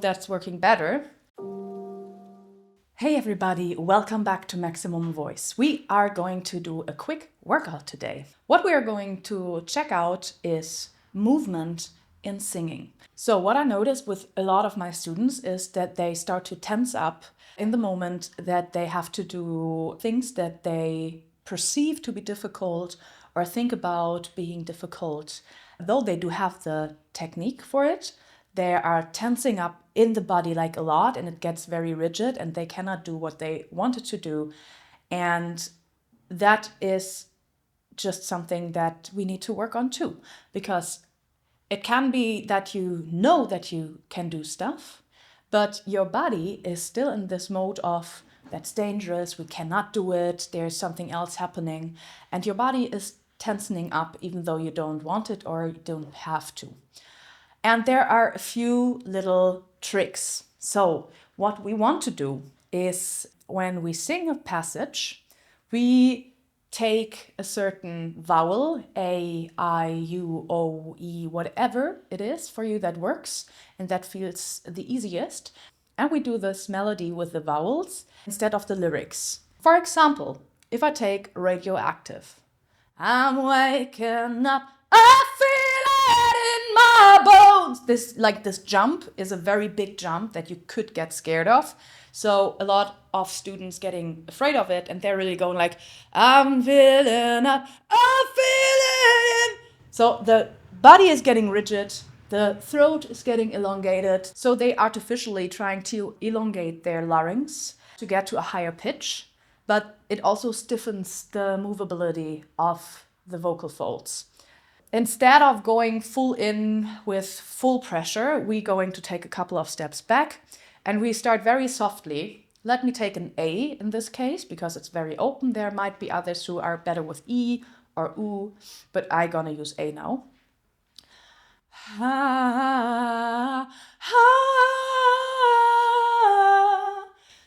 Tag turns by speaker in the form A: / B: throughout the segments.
A: that's working better. Hey everybody, welcome back to Maximum Voice. We are going to do a quick workout today. What we are going to check out is movement in singing. So what I noticed with a lot of my students is that they start to tense up in the moment that they have to do things that they perceive to be difficult or think about being difficult. Though they do have the technique for it, they are tensing up in the body like a lot, and it gets very rigid and they cannot do what they wanted to do. And that is just something that we need to work on too, because it can be that you know that you can do stuff, but your body is still in this mode of that's dangerous, we cannot do it, there's something else happening, and your body is tensing up even though you don't want it or you don't have to. And there are a few little tricks. So what we want to do is when we sing a passage, we take a certain vowel, A, I, U, O, E, whatever it is for you that works and that feels the easiest. And we do this melody with the vowels instead of the lyrics. For example, if I take Radioactive, I'm waking up, I feel it in my bones. This jump is a very big jump that you could get scared of. So a lot of students getting afraid of it, and they're really going like, I'm feeling up, I'm feeling. So the body is getting rigid, the throat is getting elongated. So they artificially trying to elongate their larynx to get to a higher pitch. But it also stiffens the movability of the vocal folds. Instead of going full in with full pressure, we're going to take a couple of steps back and we start very softly. Let me take an A in this case because it's very open. There might be others who are better with E or U, but I'm gonna use A now.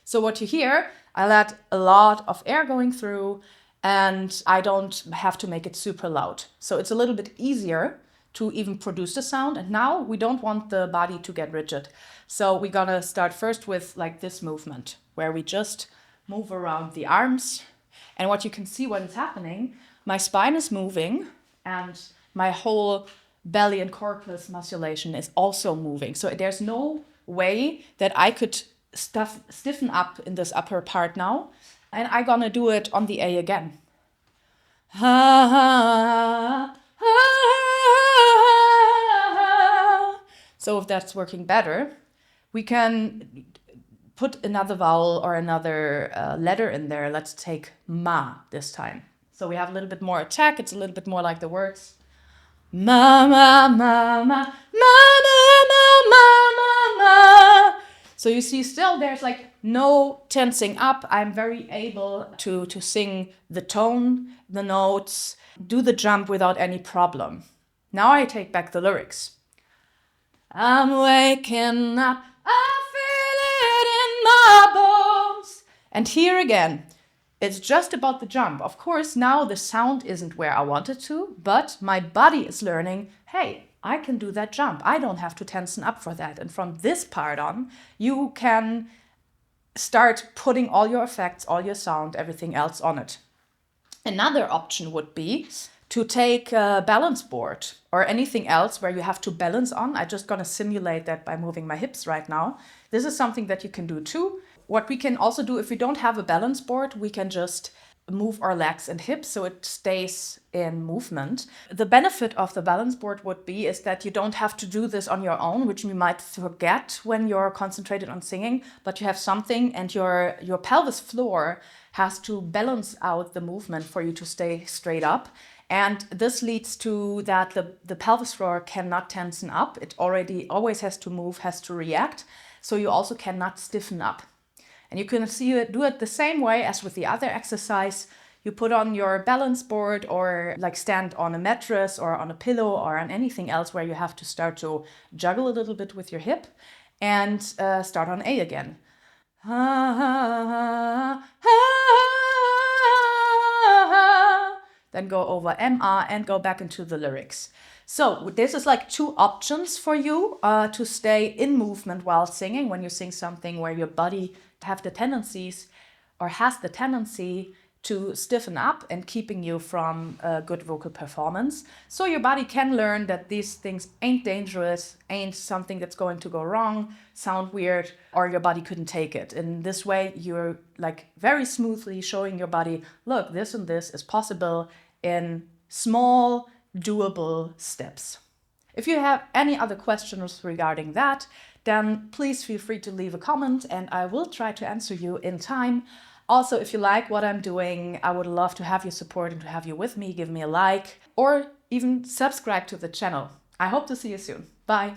A: So what you hear, I let a lot of air going through and I don't have to make it super loud. So it's a little bit easier to even produce the sound. And now we don't want the body to get rigid. So we're gonna start first with like this movement where we just move around the arms. And what you can see what is happening, my spine is moving and my whole belly and corpus musculation is also moving. So there's no way that I could stiffen up in this upper part now, and I'm gonna do it on the A again. So if that's working better, we can put another vowel or another letter in there. Let's take ma this time. So we have a little bit more attack. It's a little bit more like the words. Ma, ma, ma, ma, ma, ma, ma, ma, ma, ma. So you see still there's like no tensing up. I'm very able to sing the tone, the notes, do the jump without any problem. Now I take back the lyrics. I'm waking up, I feel it in my bones. And here again, it's just about the jump. Of course, now the sound isn't where I want it to, but my body is learning, hey, I can do that jump. I don't have to tension up for that. And from this part on, you can start putting all your effects, all your sound, everything else on it. Another option would be to take a balance board or anything else where you have to balance on. I'm just gonna simulate that by moving my hips right now. This is something that you can do too. What we can also do if we don't have a balance board, we can just move our legs and hips so it stays in movement. The benefit of the balance board would be is that you don't have to do this on your own, which you might forget when you're concentrated on singing, but you have something and your pelvis floor has to balance out the movement for you to stay straight up. And this leads to that the pelvis floor cannot tension up. It always has to move, has to react. So you also cannot stiffen up. And you can see it do it the same way as with the other exercise. You put on your balance board or like stand on a mattress or on a pillow or on anything else where you have to start to juggle a little bit with your hip and start on A again. Then go over MA and go back into the lyrics. So this is like 2 options for you to stay in movement while singing when you sing something where your body have the tendencies or has the tendency to stiffen up and keeping you from a good vocal performance. So your body can learn that these things ain't dangerous, ain't something that's going to go wrong, sound weird, or your body couldn't take it. In this way, you're like very smoothly showing your body, look, this and this is possible in small, doable steps. If you have any other questions regarding that, then please feel free to leave a comment and I will try to answer you in time. Also, if you like what I'm doing, I would love to have your support and to have you with me. Give me a like or even subscribe to the channel. I hope to see you soon. Bye.